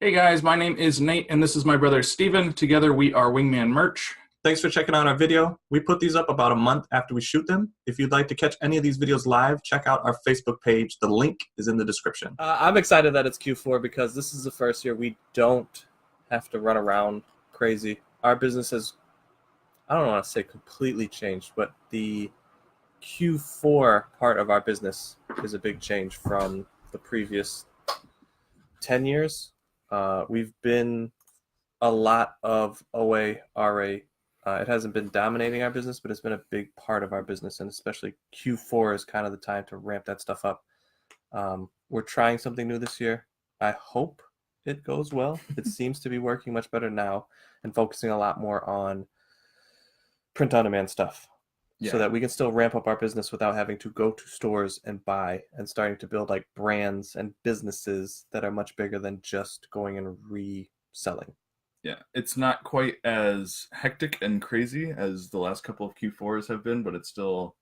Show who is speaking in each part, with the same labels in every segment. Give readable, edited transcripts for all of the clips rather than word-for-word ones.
Speaker 1: Hey guys, my name is Nate and this is my brother Steven. Together we are Wingman Merch.
Speaker 2: Thanks for checking out our video. We put these up about a month after we shoot them. If you'd like to catch any of these videos live, check out our Facebook page. The link is in the description.
Speaker 3: I'm excited that it's Q4 because this is the first year we don't have to run around crazy. Our business has, I don't want to say completely changed, but the Q4 part of our business is a big change from the previous 10 years. We've been a lot of OA, RA. It hasn't been dominating our business, but it's been a big part of our business, and especially Q4 is kind of the time to ramp that stuff up. We're trying something new this year. I hope it goes well. It seems to be working much better now and focusing a lot more on print on demand stuff so that we can still ramp up our business without having to go to stores and buy and starting to build like brands and businesses that are much bigger than just going and reselling.
Speaker 4: Yeah, it's not quite as hectic and crazy as the last couple of Q4s have been, but it's still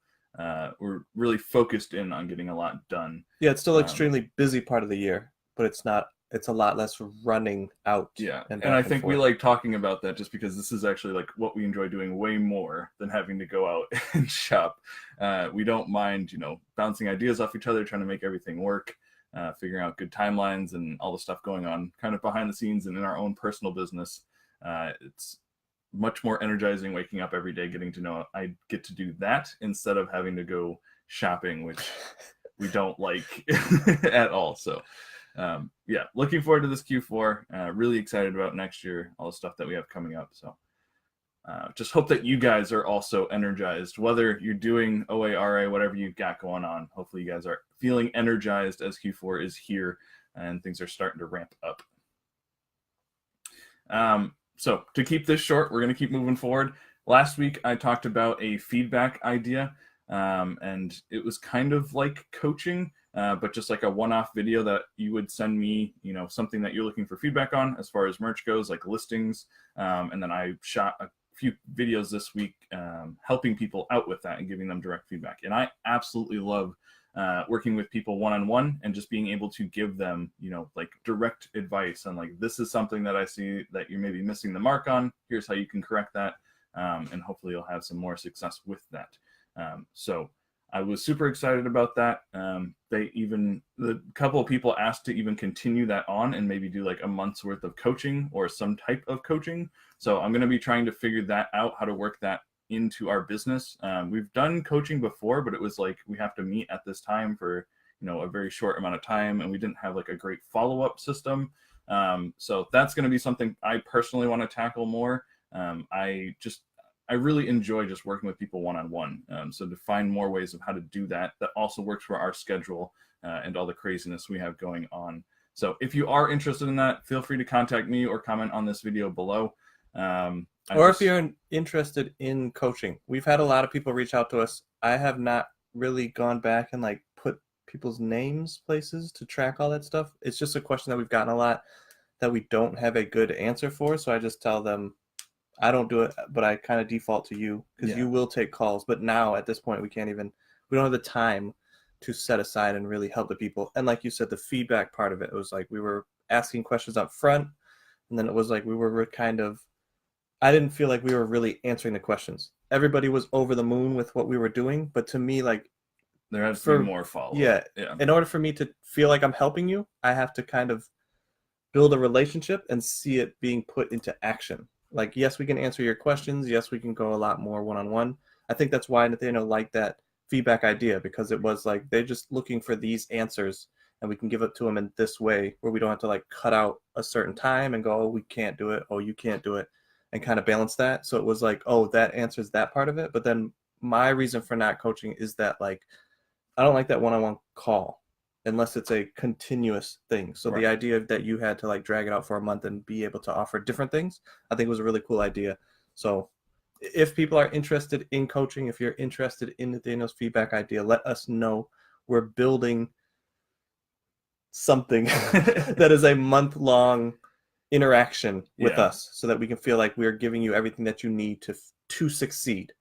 Speaker 4: we're really focused in on getting a lot done.
Speaker 3: Yeah, it's still extremely busy part of the year, but it's not. It's a lot less running out.
Speaker 4: Yeah, and I think we like talking about that just because this is actually like what we enjoy doing way more than having to go out and shop. We don't mind, bouncing ideas off each other, trying to make everything work. Figuring out good timelines and all the stuff going on kind of behind the scenes and in our own personal business. It's much more energizing waking up every day, getting to know I get to do that instead of having to go shopping, which we don't like at all. So looking forward to this Q4. Really excited about next year, all the stuff that we have coming up. So just hope that you guys are also energized, whether you're doing OA, RA, whatever you've got going on. Hopefully you guys are feeling energized as Q4 is here and things are starting to ramp up. So to keep this short, we're going to keep moving forward. Last week, I talked about a feedback idea, and it was kind of like coaching, but just like a one-off video that you would send me, something that you're looking for feedback on as far as merch goes, like listings. And then I shot a few videos this week helping people out with that and giving them direct feedback. And I absolutely love working with people one-on-one and just being able to give them, like direct advice on like, this is something that I see that you're maybe missing the mark on. Here's how you can correct that. And hopefully you'll have some more success with that. So I was super excited about that. The couple of people asked to even continue that on and maybe do like a month's worth of coaching or some type of coaching. So I'm going to be trying to figure that out, how to work that into our business. We've done coaching before, but it was like, we have to meet at this time for, a very short amount of time. And we didn't have like a great follow-up system. So that's going to be something I personally want to tackle more. I really enjoy just working with people one-on-one. So to find more ways of how to do that also works for our schedule and all the craziness we have going on. So if you are interested in that, feel free to contact me or comment on this video below.
Speaker 3: If you're interested in coaching, we've had a lot of people reach out to us. I have not really gone back and like put people's names, places to track all that stuff. It's just a question that we've gotten a lot that we don't have a good answer for. So I just tell them, I don't do it, but I kind of default to you because you will take calls. But now at this point, we don't have the time to set aside and really help the people. And like you said, the feedback part of it was like we were asking questions up front, and then it was like I didn't feel like we were really answering the questions. Everybody was over the moon with what we were doing, but to me, like
Speaker 4: there has to be more follow-up.
Speaker 3: Yeah. In order for me to feel like I'm helping you, I have to kind of build a relationship and see it being put into action. Like, yes, we can answer your questions. Yes, we can go a lot more one-on-one. I think that's why Nathaniel liked that feedback idea, because it was like they're just looking for these answers and we can give it to them in this way where we don't have to like cut out a certain time and go, oh, we can't do it. Oh, you can't do it, and kind of balance that. So it was like, oh, that answers that part of it. But then my reason for not coaching is that like, I don't like that one-on-one call unless it's a continuous thing. So The idea that you had to like drag it out for a month and be able to offer different things, I think was a really cool idea. So if people are interested in coaching, if you're interested in Nathaniel's feedback idea, let us know. We're building something that is a month-long interaction with us so that we can feel like we're giving you everything that you need to succeed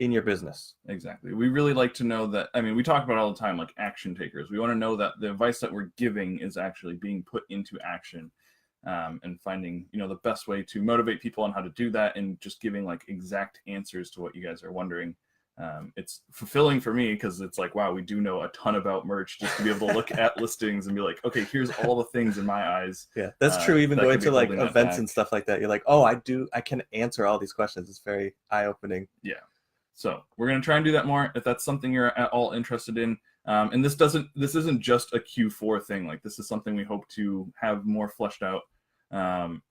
Speaker 3: in your business.
Speaker 4: Exactly. We really like to know that, we talk about it all the time, like action takers. We want to know that the advice that we're giving is actually being put into action. and finding, the best way to motivate people on how to do that, and just giving like exact answers to what you guys are wondering. It's fulfilling for me because it's like, wow, we do know a ton about merch, just to be able to look at listings and be like, okay, here's all the things in my eyes.
Speaker 3: Yeah, that's true. Even
Speaker 4: that
Speaker 3: going
Speaker 4: could be
Speaker 3: to like
Speaker 4: holding that
Speaker 3: events
Speaker 4: back.
Speaker 3: and stuff like that, you're like, oh, I can answer all these questions. It's very eye-opening.
Speaker 4: Yeah. So we're going to try and do that more if that's something you're at all interested in. And this isn't just a Q4 thing. Like, this is something we hope to have more fleshed out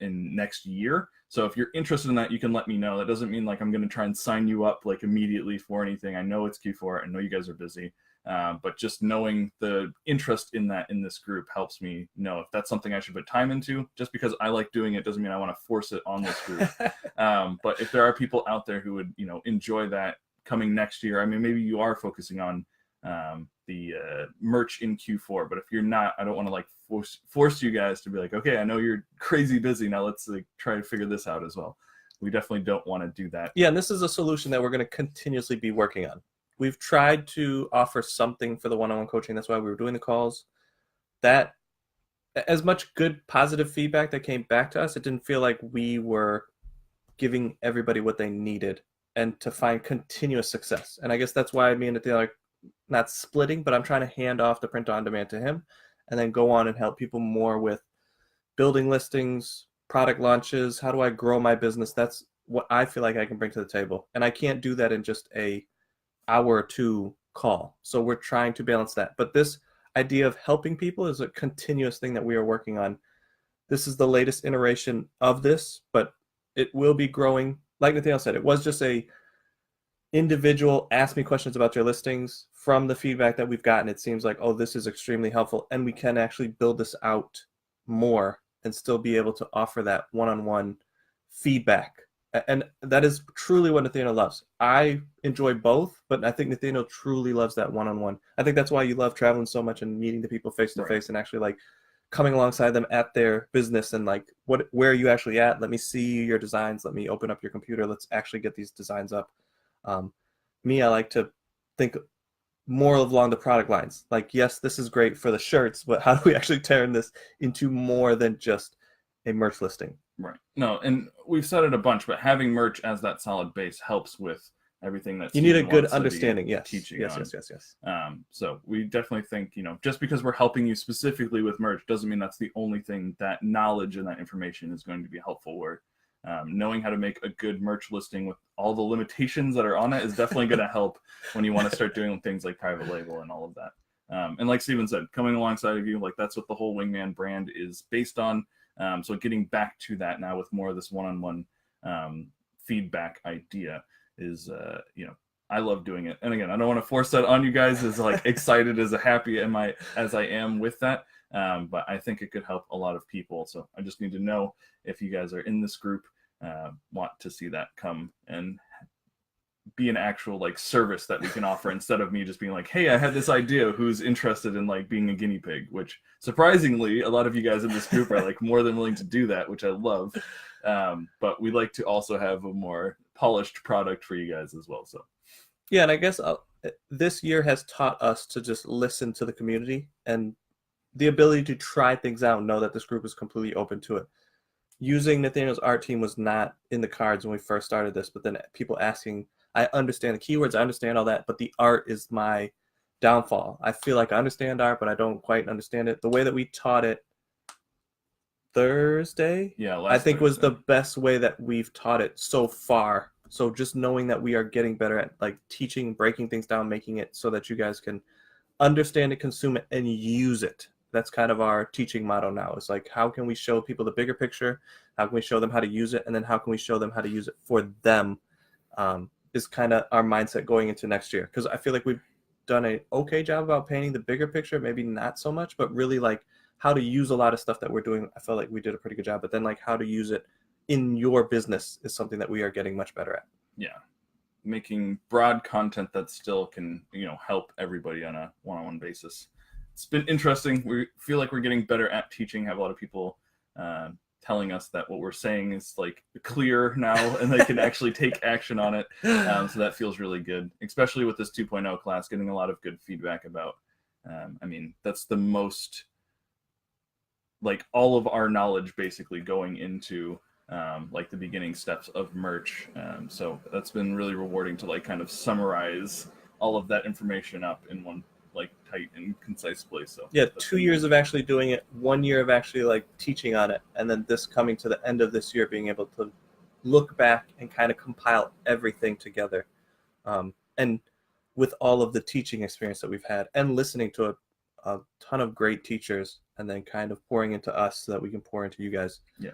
Speaker 4: in next year. So if you're interested in that, you can let me know. That doesn't mean like I'm going to try and sign you up like immediately for anything. I know it's Q4. I know you guys are busy. But just knowing the interest in that in this group helps me know if that's something I should put time into. Just because I like doing it doesn't mean I want to force it on this group. But if there are people out there who would, enjoy that coming next year, I mean, maybe you are focusing on the merch in Q4, but if you're not, I don't want to like force you guys to be like, okay, I know you're crazy busy, now let's like try to figure this out as well. We definitely don't want to do that.
Speaker 3: Yeah, and this is a solution that we're going to continuously be working on. We've tried to offer something for the one-on-one coaching. That's why we were doing the calls. That, as much good positive feedback that came back to us, it didn't feel like we were giving everybody what they needed and to find continuous success. And I guess that's why me and Nathaniel are not splitting, but I'm trying to hand off the print on demand to him and then go on and help people more with building listings, product launches. How do I grow my business? That's what I feel like I can bring to the table. And I can't do that in just a hour or two call. So we're trying to balance that. But this idea of helping people is a continuous thing that we are working on. This is the latest iteration of this, but it will be growing. Like Nathaniel said, it was just a individual ask me questions about your listings. From the feedback that we've gotten, it seems like, oh, this is extremely helpful, and we can actually build this out more and still be able to offer that one-on-one feedback. And that is truly what Nathaniel loves. I enjoy both, but I think Nathaniel truly loves that one-on-one. I think that's why you love traveling so much and meeting the people face to face, and actually like coming alongside them at their business and like, where are you actually at? Let me see your designs. Let me open up your computer. Let's actually get these designs up. Me, I like to think more along the product lines. Like, yes, this is great for the shirts, but how do we actually turn this into more than just a merch listing?
Speaker 4: Right. No, and we've said it a bunch, but having merch as that solid base helps with everything that
Speaker 3: you need a
Speaker 4: Steven
Speaker 3: good
Speaker 4: wants to be
Speaker 3: understanding. Yes.
Speaker 4: teaching
Speaker 3: Yes.
Speaker 4: on.
Speaker 3: Yes.
Speaker 4: So we definitely think, just because we're helping you specifically with merch doesn't mean that's the only thing that knowledge and that information is going to be helpful. Where knowing how to make a good merch listing with all the limitations that are on it is definitely going to help when you want to start doing things like private label and all of that. And like Steven said, coming alongside of you, like that's what the whole Wingman brand is based on. So getting back to that now with more of this one-on-one feedback idea is, I love doing it. And again, I don't want to force that on you guys as like excited as happy as I am with that. But I think it could help a lot of people. So I just need to know if you guys are in this group, want to see that come and be an actual like service that we can offer instead of me just being like, hey, I had this idea, who's interested in like being a guinea pig, which surprisingly a lot of you guys in this group are like more than willing to do that, which I love. But we like to also have a more polished product for you guys as well. So
Speaker 3: yeah, and I guess this year has taught us to just listen to the community and the ability to try things out and know that this group is completely open to it. Using Nathaniel's art team was not in the cards when we first started this, but then people asking, I understand the keywords, I understand all that, but the art is my downfall. I feel like I understand art, but I don't quite understand it. The way that we taught it Thursday, I think was the best way that we've taught it so far. So just knowing that we are getting better at like teaching, breaking things down, making it so that you guys can understand it, consume it, and use it. That's kind of our teaching motto now. It's like, how can we show people the bigger picture? How can we show them how to use it? And then how can we show them how to use it for them? Is kind of our mindset going into next year. Because I feel like we've done an okay job about painting the bigger picture, maybe not so much, but really like how to use a lot of stuff that we're doing. I felt like we did a pretty good job, but then like how to use it in your business is something that we are getting much better at.
Speaker 4: Yeah. Making broad content that still can, help everybody on a one-on-one basis. It's been interesting. We feel like we're getting better at teaching. Have a lot of people telling us that what we're saying is like clear now and they can actually take action on it. So that feels really good, especially with this 2.0 class, getting a lot of good feedback about, that's the most like all of our knowledge basically going into like the beginning steps of merch. So that's been really rewarding to like kind of summarize all of that information up in one like tight and concise place. So
Speaker 3: Yeah,
Speaker 4: that's
Speaker 3: 2 years of actually doing it, 1 year of actually like teaching on it, and then this coming to the end of this year, being able to look back and kind of compile everything together. And with all of the teaching experience that we've had and listening to a ton of great teachers, and then kind of pouring into us so that we can pour into you guys.
Speaker 4: Yeah.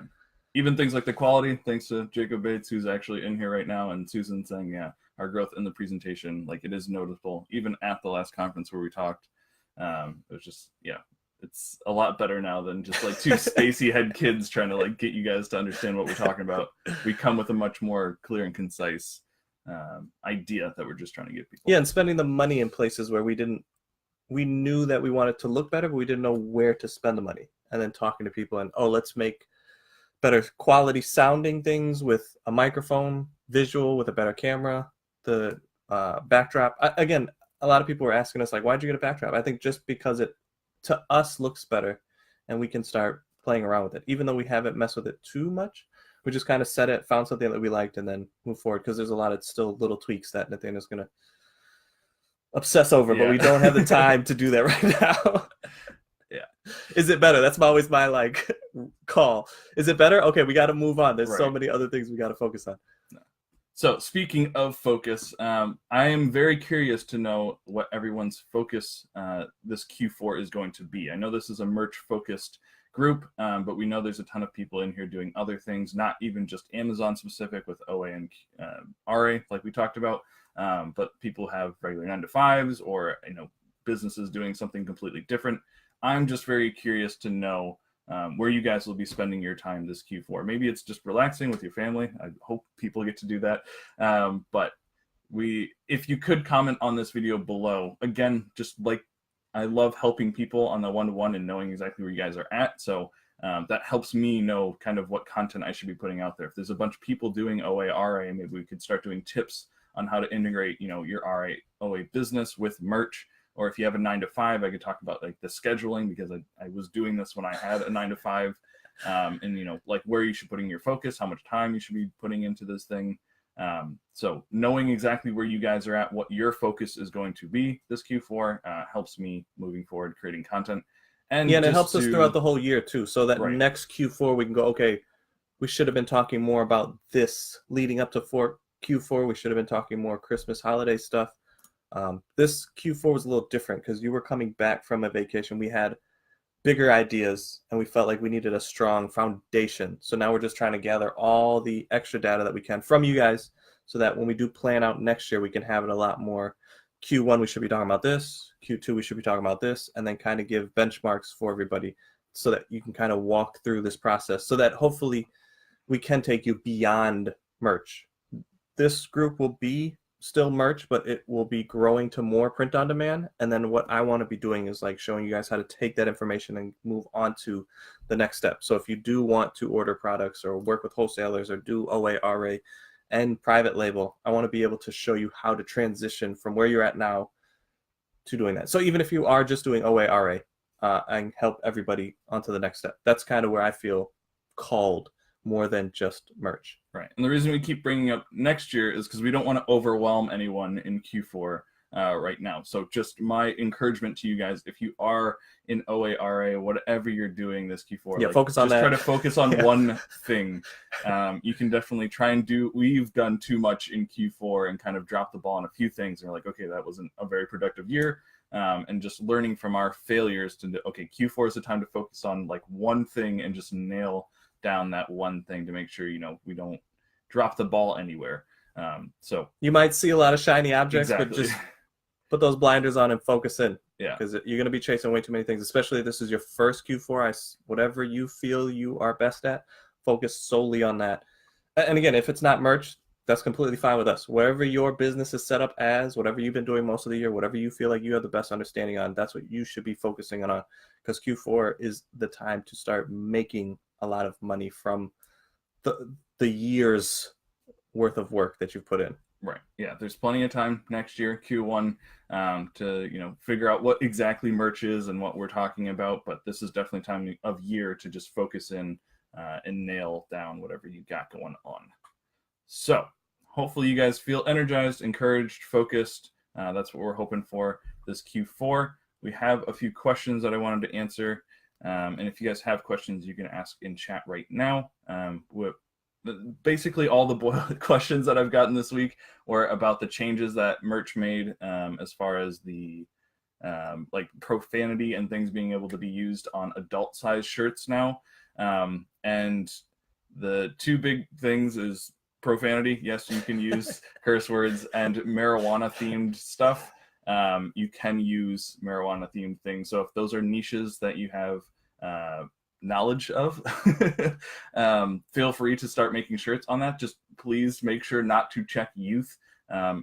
Speaker 4: Even things like the quality, thanks to Jacob Bates, who's actually in here right now, and Susan saying, yeah, our growth in the presentation, like it is noticeable. Even at the last conference where we talked, it was just, yeah, it's a lot better now than just like two spacey head kids trying to like get you guys to understand what we're talking about. We come with a much more clear and concise idea that we're just trying to give people.
Speaker 3: Yeah, and spending the money in places where we knew that we wanted to look better, but we didn't know where to spend the money. And then talking to people and, let's make better quality sounding things with a microphone, visual with a better camera, the backdrop. Again, a lot of people were asking us like, why'd you get a backdrop? I think just because it to us looks better, and we can start playing around with it. Even though we haven't messed with it too much, we just kind of set it, found something that we liked, and then move forward, because there's a lot of still little tweaks that Nathaniel's going to obsess over, but we don't have the time to do that right now.
Speaker 4: Yeah.
Speaker 3: Is it better? That's always my like call. Is it better? Okay, we got to move on. There's so many other things we got to focus on.
Speaker 4: So speaking of focus, I am very curious to know what everyone's focus this Q4 is going to be. I know this is a merch-focused group, but we know there's a ton of people in here doing other things, not even just Amazon specific with OA and RA like we talked about, but people have regular 9-to-5s or businesses doing something completely different. I'm just very curious to know where you guys will be spending your time this Q4. Maybe it's just relaxing with your family. I hope people get to do that. But if you could comment on this video below, again, just like I love helping people on the one-to-one and knowing exactly where you guys are at. So that helps me know kind of what content I should be putting out there. If there's a bunch of people doing OA, RA, maybe we could start doing tips on how to integrate, your RA, OA business with merch. Or if you have a 9-to-5, I could talk about like the scheduling, because I was doing this when I had a 9-to-5, and like where you should put in your focus, how much time you should be putting into this thing. So knowing exactly where you guys are at, what your focus is going to be this Q4 helps me moving forward, creating content. And
Speaker 3: it helps us throughout the whole year too. So that next Q4 we can go, okay, we should have been talking more about this leading up to Q4. We should have been talking more Christmas holiday stuff. This Q4 was a little different because you were coming back from a vacation. We had bigger ideas and we felt like we needed a strong foundation. So now we're just trying to gather all the extra data that we can from you guys so that when we do plan out next year, we can have it a lot more. Q1, we should be talking about this. Q2, we should be talking about this, and then kind of give benchmarks for everybody so that you can kind of walk through this process so that hopefully we can take you beyond merch. This group will be still merch, but it will be growing to more print on demand. And then what I want to be doing is like showing you guys how to take that information and move on to the next step. So if you do want to order products or work with wholesalers or do OA, RA, and private label, I want to be able to show you how to transition from where you're at now to doing that. So even if you are just doing OA, RA, and help everybody onto the next step, that's kind of where I feel called more than just merch.
Speaker 4: Right. And the reason we keep bringing up next year is because we don't want to overwhelm anyone in Q4 right now. So just my encouragement to you guys, if you are in OA, RA, whatever you're doing this Q4,
Speaker 3: focus on that.
Speaker 4: Try to focus on one thing. You can definitely try and we've done too much in Q4 and kind of dropped the ball on a few things. And we're like, okay, that wasn't a very productive year. And just learning from our failures okay, Q4 is the time to focus on like one thing and just nail down that one thing to make sure we don't drop the ball anywhere. So
Speaker 3: you might see a lot of shiny objects,
Speaker 4: exactly.
Speaker 3: But just put those blinders on and focus in.
Speaker 4: Yeah,
Speaker 3: because you're going to be chasing way too many things, especially if this is your first Q4. Whatever you feel you are best at, focus solely on that. And again, if it's not merch, that's completely fine with us. Wherever your business is set up as, whatever you've been doing most of the year, whatever you feel like you have the best understanding on, that's what you should be focusing on, because Q4 is the time to start making a lot of money from the year's worth of work that you've put in.
Speaker 4: Right. Yeah. There's plenty of time next year, Q1, to figure out what exactly merch is and what we're talking about. But this is definitely time of year to just focus in and nail down whatever you got going on. So hopefully you guys feel energized, encouraged, focused. That's what we're hoping for this Q4. We have a few questions that I wanted to answer. And if you guys have questions, you can ask in chat right now. Basically, all the questions that I've gotten this week were about the changes that merch made as far as the like profanity and things being able to be used on adult size shirts now. And the two big things is profanity. Yes, you can use curse words, and marijuana themed stuff. You can use marijuana themed things. So if those are niches that you have knowledge of, feel free to start making shirts on that. Just please make sure not to check youth.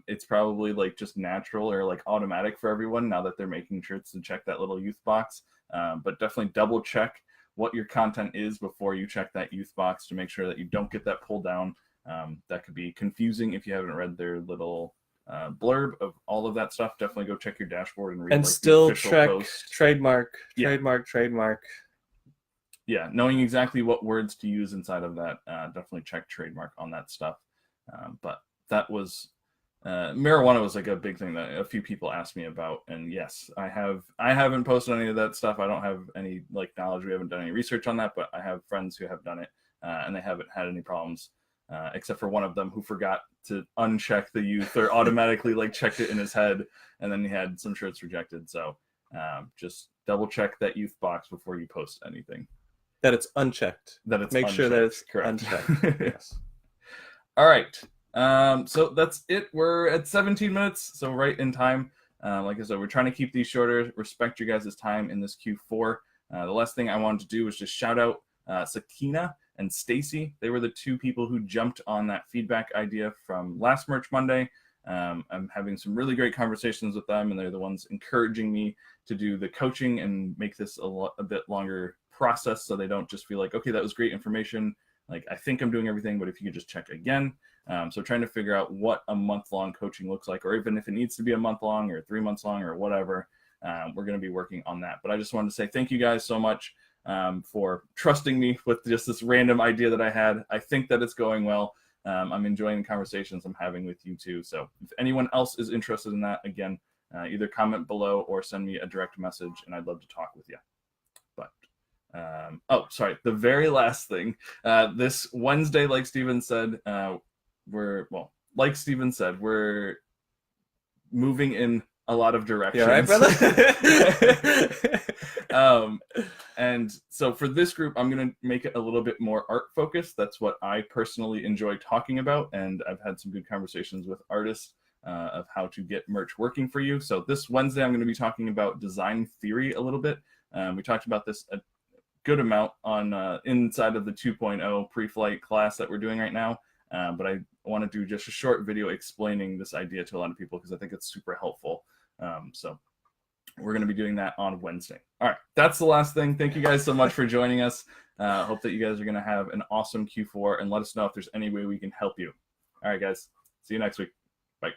Speaker 4: It's probably like just natural or like automatic for everyone now that they're making shirts to check that little youth box. But definitely double check what your content is before you check that youth box to make sure that you don't get that pulled down. That could be confusing if you haven't read their little blurb of all of that stuff. Definitely go check your dashboard and read.
Speaker 3: And
Speaker 4: like,
Speaker 3: still check
Speaker 4: post.
Speaker 3: trademark.
Speaker 4: Yeah, knowing exactly what words to use inside of that, definitely check trademark on that stuff. But that was marijuana was like a big thing that a few people asked me about, and yes, I haven't posted any of that stuff. I don't have any like knowledge. We haven't done any research on that, but I have friends who have done it, and they haven't had any problems, except for one of them who forgot to uncheck the youth or automatically like checked it in his head, and then he had some shirts rejected. So just double check that youth box before you post anything.
Speaker 3: That it's unchecked.
Speaker 4: That it's
Speaker 3: Make
Speaker 4: unchecked.
Speaker 3: sure that it's
Speaker 4: correct.
Speaker 3: unchecked. Yes.
Speaker 4: All right. So that's it. We're at 17 minutes, so right in time. Like I said, we're trying to keep these shorter, respect your guys' time in this Q4. The last thing I wanted to do was just shout out Sakina and Stacy. They were the two people who jumped on that feedback idea from last Merch Monday. I'm having some really great conversations with them, and they're the ones encouraging me to do the coaching and make this a bit longer process, so they don't just feel like, okay, that was great information, like I think I'm doing everything, but if you could just check again. So trying to figure out what a month-long coaching looks like, or even if it needs to be a month long or 3 months long or whatever, we're going to be working on that. But I just wanted to say thank you guys so much for trusting me with just this random idea that I had. I think that it's going well. I'm enjoying the conversations I'm having with you too. So if anyone else is interested in that, again, either comment below or send me a direct message, andId love to talk with you. But the very last thing, this Wednesday, like Steven said, we're moving in a lot of directions.
Speaker 3: Yeah, right, brother?
Speaker 4: And so for this group, I'm going to make it a little bit more art focused. That's what I personally enjoy talking about, and I've had some good conversations with artists of how to get merch working for you. So this Wednesday, I'm going to be talking about design theory a little bit. We talked about this a good amount on inside of the 2.0 pre-flight class that we're doing right now. But I want to do just a short video explaining this idea to a lot of people because I think it's super helpful. So we're going to be doing that on Wednesday. All right, that's the last thing. Thank you guys so much for joining us. Hope that you guys are going to have an awesome Q4, and let us know if there's any way we can help you. All right, guys. See you next week. Bye.